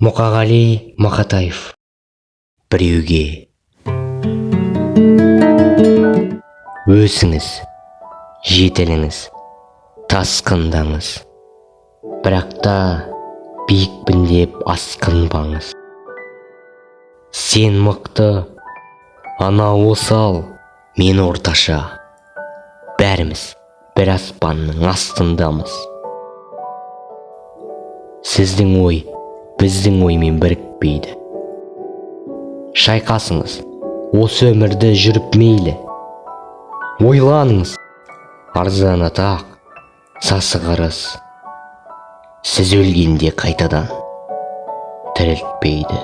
Мұқағали Мақатаев. Біреуге өсіңіз, жетіліңіз, тасқындаңыз, бірақ та биікпін деп асқынбаңыз. Сен мықты, ана осал, мен орташа, бәріміз бір аспанның астындамыз. Сіздің ой біздің оймен бірікпейді. Шайқасыңыз, осы өмірді жүріп мейлі. Ойланыңыз, арзан атақ, сасық ырыс, сіз өлгенде қайтадан тірілтпейді.